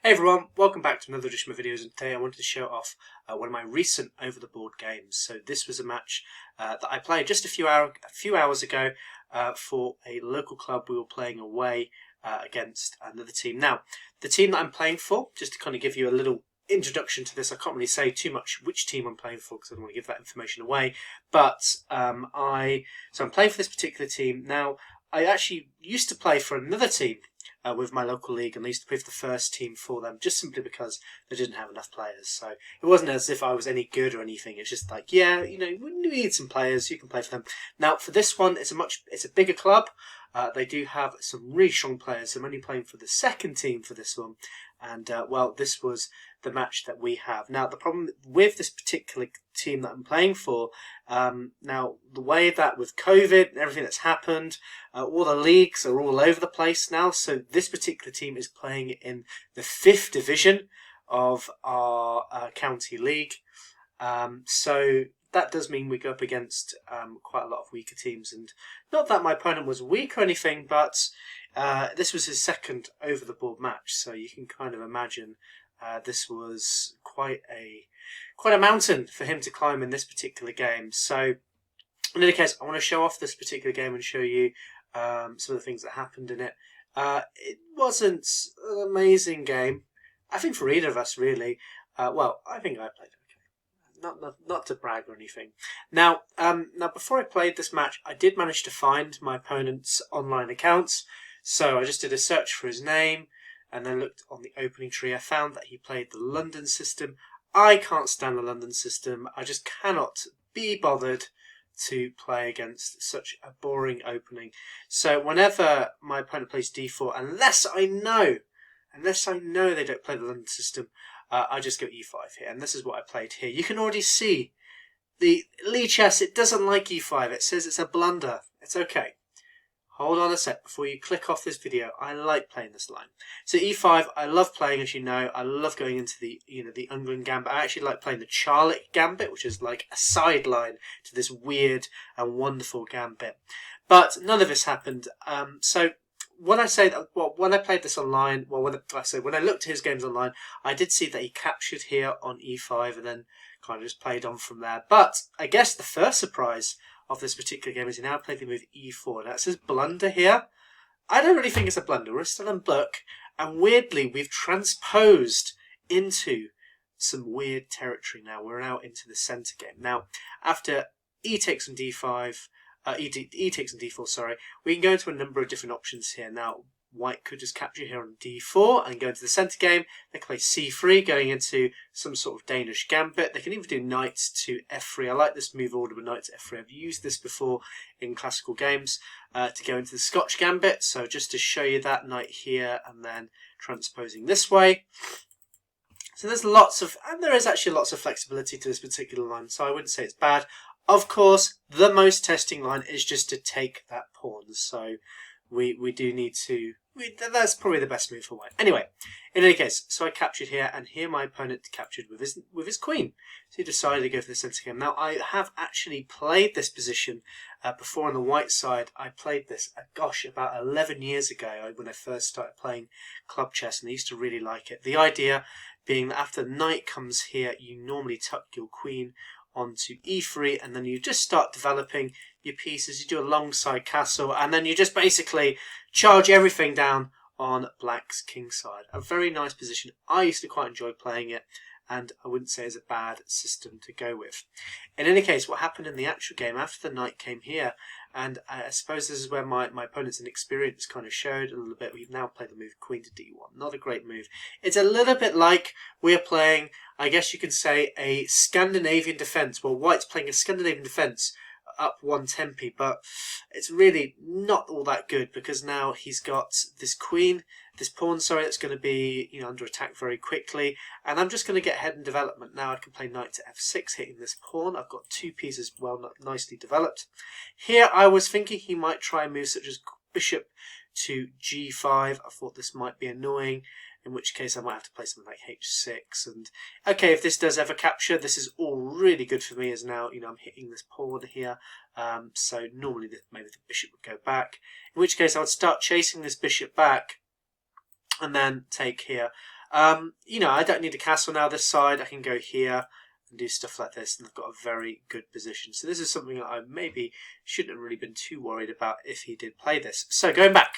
Hey everyone, welcome back to another edition of my videos, and today I wanted to show off one of my recent over-the-board games. So this was a match that I played just a few hours ago for a local club. We were playing away against another team. Now, the team that I'm playing for, just to kind of give you a little introduction to this, I can't really say too much which team I'm playing for because I don't want to give that information away, but I'm playing for this particular team. Now, I actually used to play for another team with my local league, and I used to play for the first team for them just simply because they didn't have enough players. So it wasn't as if I was any good or anything. It's just like, yeah, you know, we need some players, you can play for them. Now for this one, it's a bigger club. They do have some really strong players. So I'm only playing for the second team for this one, and well, this was the match that we have. Now the problem with this particular team that I'm playing for, now the way that with COVID and everything that's happened, all the leagues are all over the place now. So this particular team is playing in the 5th division of our county league. So that does mean we go up against quite a lot of weaker teams, and not that my opponent was weak or anything, but this was his second over the board match, so you can kind of imagine this was quite a mountain for him to climb in this particular game. So in any case, I want to show off this particular game and show you some of the things that happened in it. It wasn't an amazing game, I think, for either of us really. Well, I think I played okay. Not to brag or anything. Now, before I played this match, I did manage to find my opponent's online accounts. So I just did a search for his name and then looked on the opening tree. I found that he played the London system. I can't stand the London system. I just cannot be bothered to play against such a boring opening. So whenever my opponent plays d4, unless I know they don't play the London system, I just go e5 here, and this is what I played here. You can already see the Lichess, it doesn't like e5. It says it's a blunder. It's okay. Hold on a sec before you click off this video. I like playing this line. So e5, I love playing, as you know. I love going into the Ungern gambit. I actually like playing the Charlotte gambit, which is like a sideline to this weird and wonderful gambit. But none of this happened. So when I say that, well, when I played this online, well, when I looked at his games online, I did see that he captured here on e5 and then kind of just played on from there. But I guess the first surprise of this particular game is he now played the move e4. Now it says blunder here. I don't really think it's a blunder. We're still in book, and weirdly we've transposed into some weird territory now. We're now into the centre game. Now after e takes on d5, e takes on d4, sorry, we can go into a number of different options here. Now white could just capture here on d4 and go into the centre game. They can play c3, going into some sort of Danish gambit. They can even do knight to f3. I like this move order with knight to f3. I've used this before in classical games to go into the Scotch gambit. So just to show you that, knight here and then transposing this way. So there's there is actually lots of flexibility to this particular line, so I wouldn't say it's bad. Of course, the most testing line is just to take that pawn. So we do need to. That's probably the best move for white. Anyway, in any case, so I captured here, and here my opponent captured with his queen. So he decided to go for the centre game. Now I have actually played this position before on the white side. I played this, gosh, about 11 years ago when I first started playing club chess, and I used to really like it. The idea being that after knight comes here, you normally tuck your queen onto e3, and then you just start developing your pieces. You do a long side castle, and then you just basically charge everything down on black's king side. A very nice position. I used to quite enjoy playing it, and I wouldn't say it's a bad system to go with. In any case, what happened in the actual game after the knight came here, and I suppose this is where my opponent's inexperience kind of showed a little bit. We've now played the move queen to d1. Not a great move. It's a little bit like we're playing, I guess you could say, a Scandinavian defence. Well, white's playing a Scandinavian defence up one tempi, but it's really not all that good because now he's got this pawn, sorry, that's going to be under attack very quickly, and I'm just going to get ahead in development. Now I can play knight to f6, hitting this pawn. I've got two pieces nicely developed. Here I was thinking he might try moves such as bishop to g5. I thought this might be annoying, in which case I might have to play something like h6. And okay, if this does ever capture, this is all really good for me, as now I'm hitting this pawn here. So normally maybe the bishop would go back, in which case I would start chasing this bishop back and then take here. You know, I don't need a castle now this side. I can go here and do stuff like this, and I've got a very good position. So this is something that I maybe shouldn't have really been too worried about if he did play this. So going back,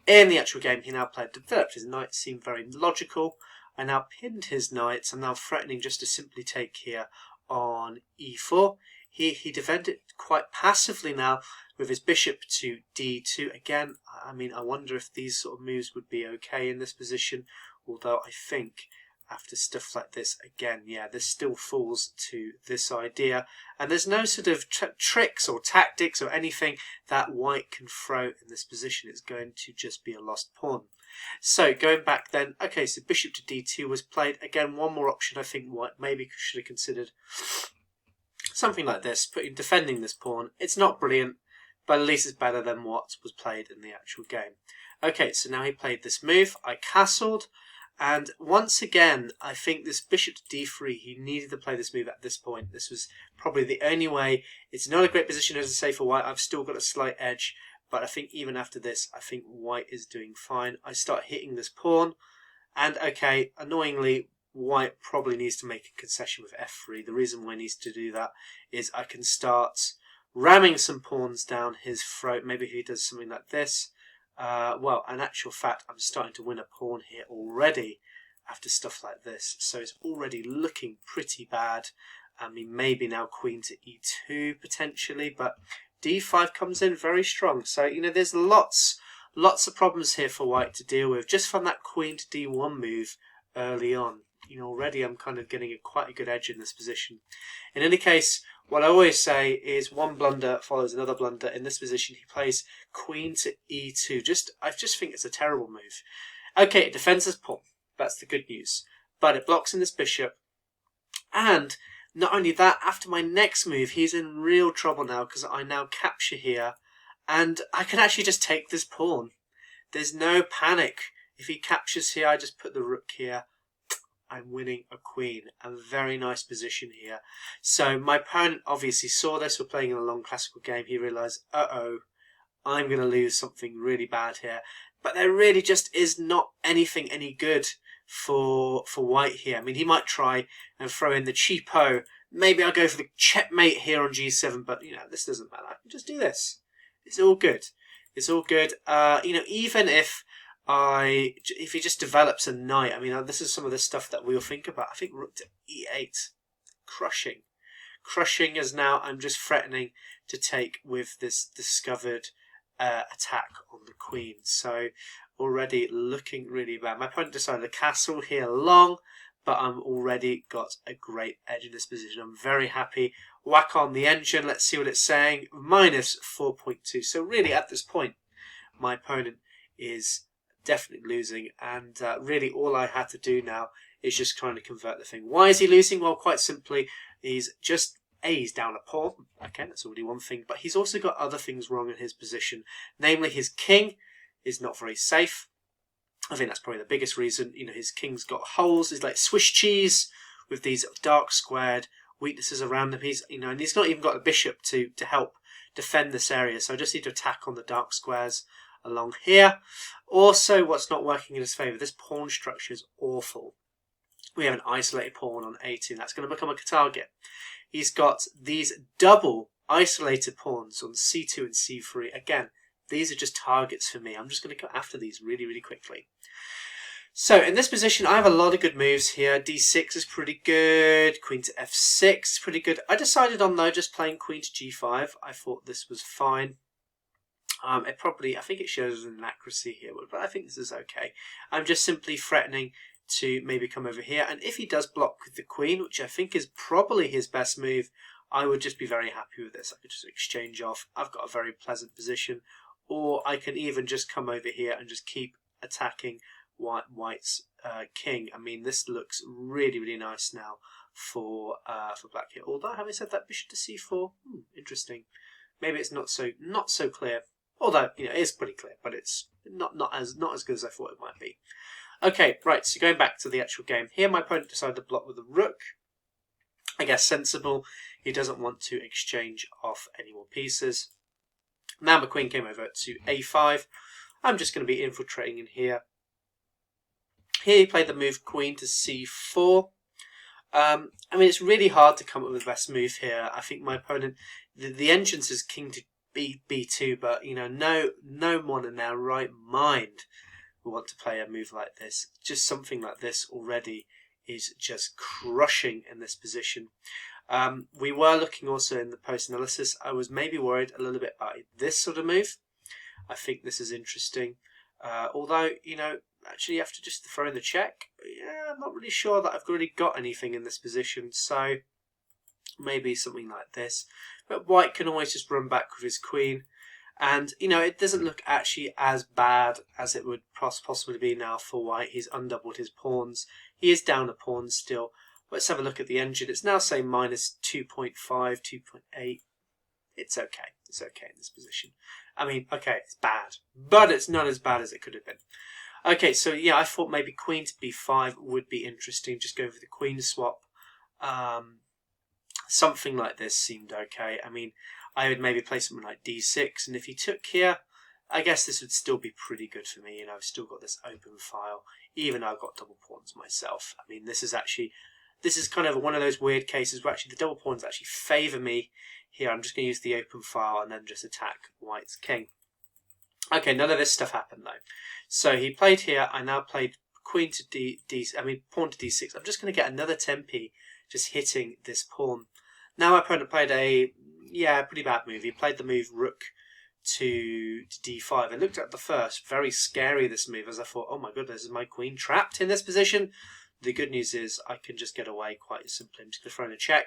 in the actual game, he now played developed. His knights seemed very logical. I now pinned his knights. I'm now threatening just to simply take here on e4. He defended quite passively now with his bishop to d2. Again, I mean, I wonder if these sort of moves would be okay in this position, although I think after stuff like this, again, yeah, this still falls to this idea. And there's no sort of tricks or tactics or anything that white can throw in this position. It's going to just be a lost pawn. So going back then, okay, so bishop to d2 was played. Again, one more option I think white maybe should have considered. Something like this, defending this pawn. It's not brilliant, but at least it's better than what was played in the actual game. Okay, so now he played this move. I castled. And once again, I think this bishop to d3, he needed to play this move at this point. This was probably the only way. It's not a great position, as I say, for white. I've still got a slight edge. But I think even after this, I think white is doing fine. I start hitting this pawn. And okay, annoyingly, white probably needs to make a concession with f3. The reason why he needs to do that is I can start ramming some pawns down his throat. Maybe if he does something like this. Well, in actual fact, I'm starting to win a pawn here already after stuff like this. So it's already looking pretty bad. I mean, maybe now queen to e2 potentially, but d5 comes in very strong. So, you know, there's lots of problems here for white to deal with just from that queen to d1 move early on. You know, already I'm kind of getting quite a good edge in this position. In any case, what I always say is one blunder follows another blunder. In this position, he plays queen to e2. I just think it's a terrible move. Okay, it defends his pawn. That's the good news. But it blocks in this bishop. And not only that, after my next move, he's in real trouble now because I now capture here. And I can actually just take this pawn. There's no panic. If he captures here, I just put the rook here. I'm winning a queen. A very nice position here. So my opponent obviously saw this. We're playing in a long classical game. He realised, uh-oh, I'm going to lose something really bad here. But there really just is not anything any good for white here. I mean, he might try and throw in the cheapo. Maybe I'll go for the checkmate here on g7. But, you know, this doesn't matter. I can just do this. It's all good. It's all good. You know, even if he just develops a knight, I mean, this is some of the stuff that we'll think about. I think rook to e8, crushing. Crushing as now I'm just threatening to take with this discovered attack on the queen. So already looking really bad. My opponent decided to castle here long, but I'm already got a great edge in this position. I'm very happy. Whack on the engine. Let's see what it's saying. Minus 4.2. So really at this point, my opponent is definitely losing, and really all I had to do now is just trying to convert the thing. Why is he losing? Well, quite simply, he's down a pawn. Okay, that's already one thing, but he's also got other things wrong in his position. Namely, his king is not very safe. I think that's probably the biggest reason. You know, his king's got holes. He's like Swiss cheese with these dark squared weaknesses around him. And he's not even got a bishop to help defend this area. So I just need to attack on the dark squares along here. Also, what's not working in his favour, this pawn structure is awful. We have an isolated pawn on a2. That's going to become a target. He's got these double isolated pawns on c2 and c3. Again, these are just targets for me. I'm just going to go after these really, really quickly. So in this position, I have a lot of good moves here. d6 is pretty good. Queen to f6 is pretty good. I decided on, though, just playing queen to g5. I thought this was fine. I think it shows an inaccuracy here, but I think this is okay. I'm just simply threatening to maybe come over here. And if he does block with the queen, which I think is probably his best move, I would just be very happy with this. I could just exchange off. I've got a very pleasant position. Or I can even just come over here and just keep attacking white's king. I mean, this looks really, really nice now for black here. Although, having said that, bishop to c4, interesting. Maybe it's not so clear. Although, you know, it is pretty clear, but it's not as good as I thought it might be. Okay, right, so going back to the actual game. Here my opponent decided to block with the rook. I guess sensible. He doesn't want to exchange off any more pieces. Now my queen came over to a5. I'm just going to be infiltrating in here. Here he played the move queen to c4. I mean, it's really hard to come up with the best move here. I think my opponent, the entrance is king to b2, but you know, no one in their right mind will want to play a move like this. Just something like this already is just crushing in this position. We were looking also in the post analysis. I was maybe worried a little bit about this sort of move. I think this is interesting. Although, you know, actually you have to just throw in the check. Yeah, I'm not really sure that I've really got anything in this position, so maybe something like this. But white can always just run back with his queen. And, you know, it doesn't look actually as bad as it would possibly be now for white. He's undoubled his pawns. He is down a pawn still. Let's have a look at the engine. It's now saying minus 2.5, 2.8. It's okay. It's okay in this position. I mean, okay, it's bad, but it's not as bad as it could have been. Okay, so yeah, I thought maybe queen to b5 would be interesting. Just go for the queen swap. Something like this seemed okay. I mean, I would maybe play something like d6, and if he took here, I guess this would still be pretty good for me. You know, I've still got this open file, even though I've got double pawns myself. I mean, this is kind of one of those weird cases where actually the double pawns actually favour me. Here, I'm just going to use the open file and then just attack white's king. Okay, none of this stuff happened though. So he played here. I now played queen to pawn to d6. I'm just going to get another tempi, just hitting this pawn. Now my opponent played a pretty bad move. He played the move rook to d5. I looked at the first, very scary this move, as I thought, oh my goodness, is my queen trapped in this position? The good news is I can just get away quite simply. I'm just going to throw in a check.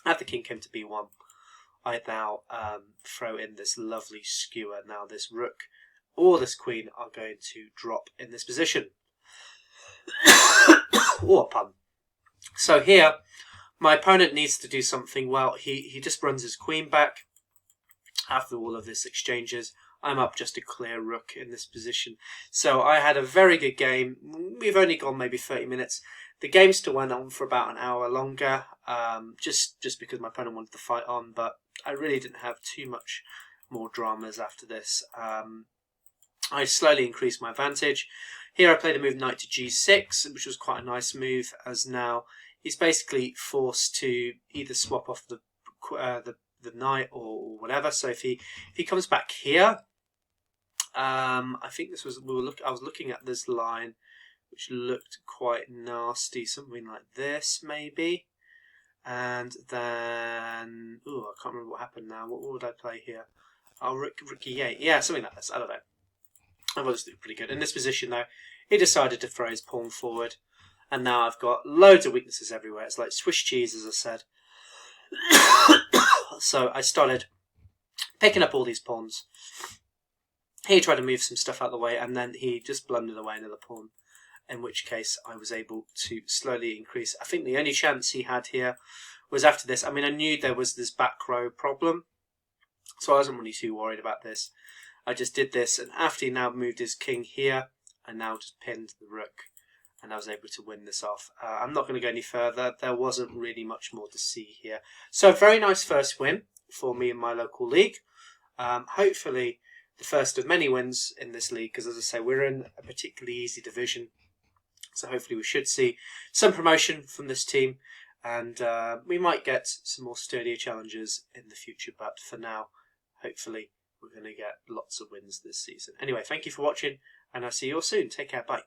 As the king came to b1, I now throw in this lovely skewer. Now this rook or this queen are going to drop in this position. Or a pun. So here, my opponent needs to do something. Well, he just runs his queen back. After all of this exchanges, I'm up just a clear rook in this position. So I had a very good game. We've only gone maybe 30 minutes. The game still went on for about an hour longer, just because my opponent wanted to fight on, but I really didn't have too much more dramas after this. I slowly increased my advantage. Here I played a move knight to g6, which was quite a nice move, as now he's basically forced to either swap off the knight or whatever. So if he comes back here, I think this was I was looking at this line, which looked quite nasty, something like this maybe. And then, I can't remember what happened now. What would I play here? Oh, rook e8. Yeah, something like this. I don't know. I was doing pretty good. In this position though, he decided to throw his pawn forward. And now I've got loads of weaknesses everywhere. It's like Swiss cheese, as I said. So I started picking up all these pawns. He tried to move some stuff out of the way, and then he just blundered away another pawn, in which case I was able to slowly increase. I think the only chance he had here was after this. I mean, I knew there was this back row problem, so I wasn't really too worried about this. I just did this, and after he now moved his king here, I now just pinned the rook, and I was able to win this off. I'm not going to go any further. There wasn't really much more to see here. So a very nice first win for me in my local league. Hopefully the first of many wins in this league, because as I say, we're in a particularly easy division. So hopefully we should see some promotion from this team, and we might get some more sturdier challenges in the future. But for now, hopefully we're going to get lots of wins this season. Anyway, thank you for watching, and I'll see you all soon. Take care. Bye.